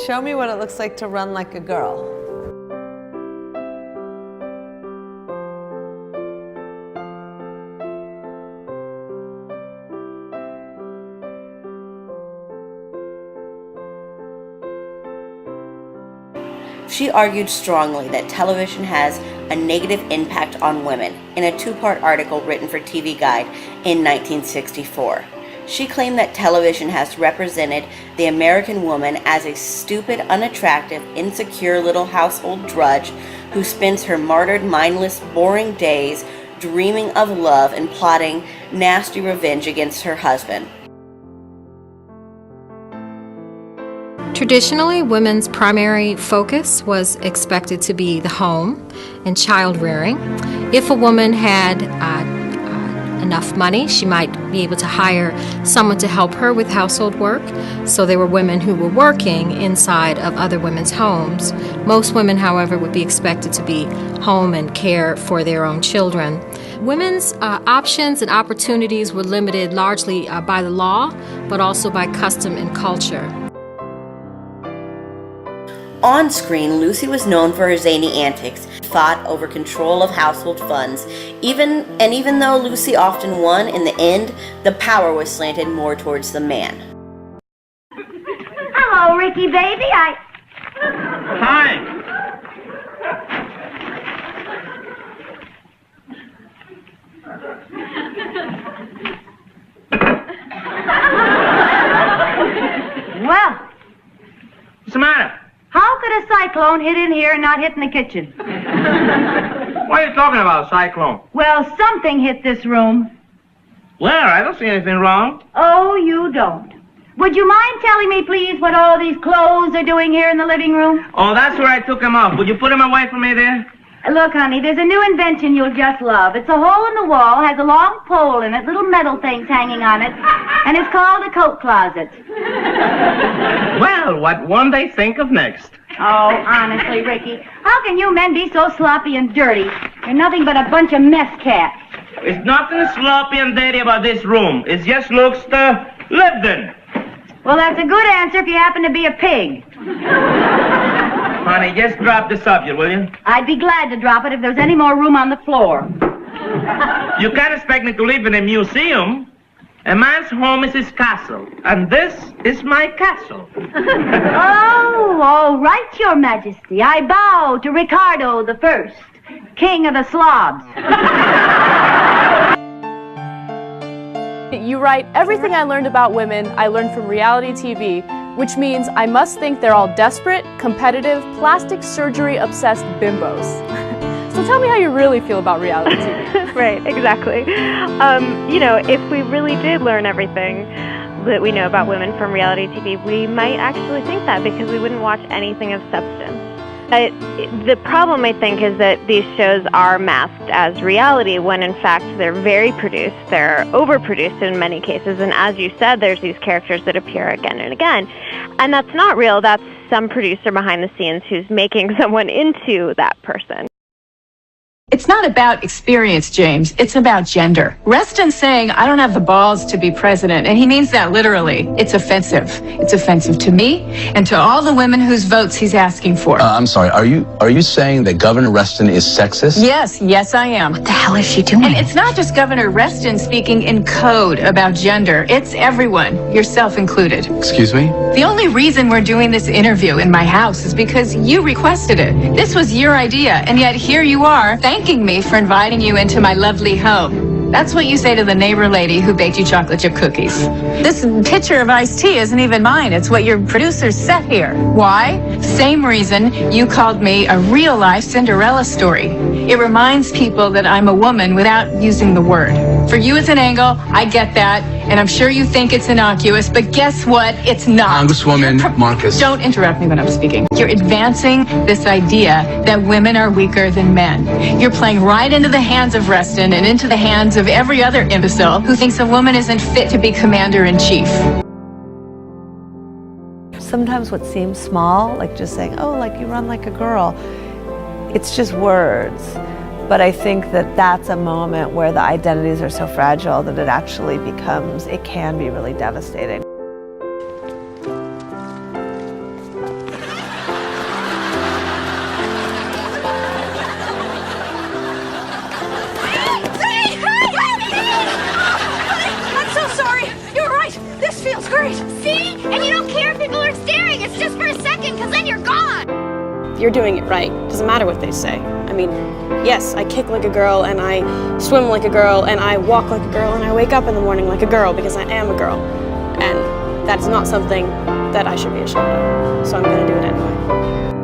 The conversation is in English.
Show me what it looks like to run like a girl. She argued strongly that television has a negative impact on women in a two-part article written for TV Guide in 1964. She claimed that television has represented the American woman as a stupid, unattractive, insecure little household drudge who spends her martyred, mindless, boring days dreaming of love and plotting nasty revenge against her husband. Traditionally, women's primary focus was expected to be the home and child rearing. If a woman had enough money, she might be able to hire someone to help her with household work. So there were women who were working inside of other women's homes. Most women, however, would be expected to be home and care for their own children. Women's options and opportunities were limited largely by the law, but also by custom and culture. On screen, Lucy was known for her zany antics, fought over control of household funds. Even though Lucy often won, in the end, the power was slanted more towards the man. Hello, Ricky, baby. Hi. Well, What's the matter? how could a cyclone hit in here and not hit in the kitchen? What are you talking about, cyclone? Well, something hit this room. Where? I don't see anything wrong. Oh, you don't. Would you mind telling me, please, what all these clothes are doing here in the living room? Oh, that's where I took them off. Would you put them away from me there? Look, honey, there's a new invention you'll just love. It's a hole in the wall, has a long pole in it, little metal things hanging on it, and it's called a coat closet. Well, what won't they think of next? Oh, honestly, Ricky, how can you men be so sloppy and dirty? You're nothing but a bunch of mess cats. It's nothing sloppy and dirty about this room. It just looks lived in. Well, that's a good answer if you happen to be a pig. Honey, just drop the subject, will you? I'd be glad to drop it if there's any more room on the floor. You can't expect me to live in a museum. A man's home is his castle, and this is my castle. Oh, right, Your Majesty. I bow to Ricardo the First, King of the Slobs. You write, everything I learned about women, I learned from reality TV, which means I must think they're all desperate, competitive, plastic surgery-obsessed bimbos. So tell me how you really feel about reality TV. Right, exactly. You know, if we really did learn everything that we know about women from reality TV, we might actually think that because we wouldn't watch anything of substance. The problem, I think, is that these shows are masked as reality when, in fact, they're very produced. They're overproduced in many cases. And as you said, there's these characters that appear again and again. And that's not real. That's some producer behind the scenes who's making someone into that person. It's not about experience, James. It's about gender. Reston's saying, I don't have the balls to be president, and he means that literally. It's offensive. It's offensive to me and to all the women whose votes he's asking for. I'm sorry, are you saying that Governor Reston is sexist? Yes, I am. What the hell is she doing? And it's not just Governor Reston speaking in code about gender. It's everyone, yourself included. Excuse me? The only reason we're doing this interview in my house is because you requested it. This was your idea, and yet here you are, thanking me for inviting you into my lovely home. That's what you say to the neighbor lady who baked you chocolate chip cookies. This pitcher of iced tea isn't even mine. It's what your producers set here. Why? Same reason you called me a real-life Cinderella story. It reminds people that I'm a woman without using the word. For you it's an angle, I get that, and I'm sure you think it's innocuous, but guess what? It's not. Congresswoman Marcus. Don't interrupt me when I'm speaking. You're advancing this idea that women are weaker than men. You're playing right into the hands of Reston and into the hands of every other imbecile who thinks a woman isn't fit to be commander-in-chief. Sometimes what seems small, like just saying, oh, like you run like a girl, it's just words. But I think that that's a moment where the identities are so fragile that it can be really devastating. great. See? And you don't care if people are staring. It's just for a second, because then you're gone. If you're doing it right, it doesn't matter what they say. I mean, yes, I kick like a girl, and I swim like a girl, and I walk like a girl, and I wake up in the morning like a girl because I am a girl. And that's not something that I should be ashamed of. So I'm going to do it anyway.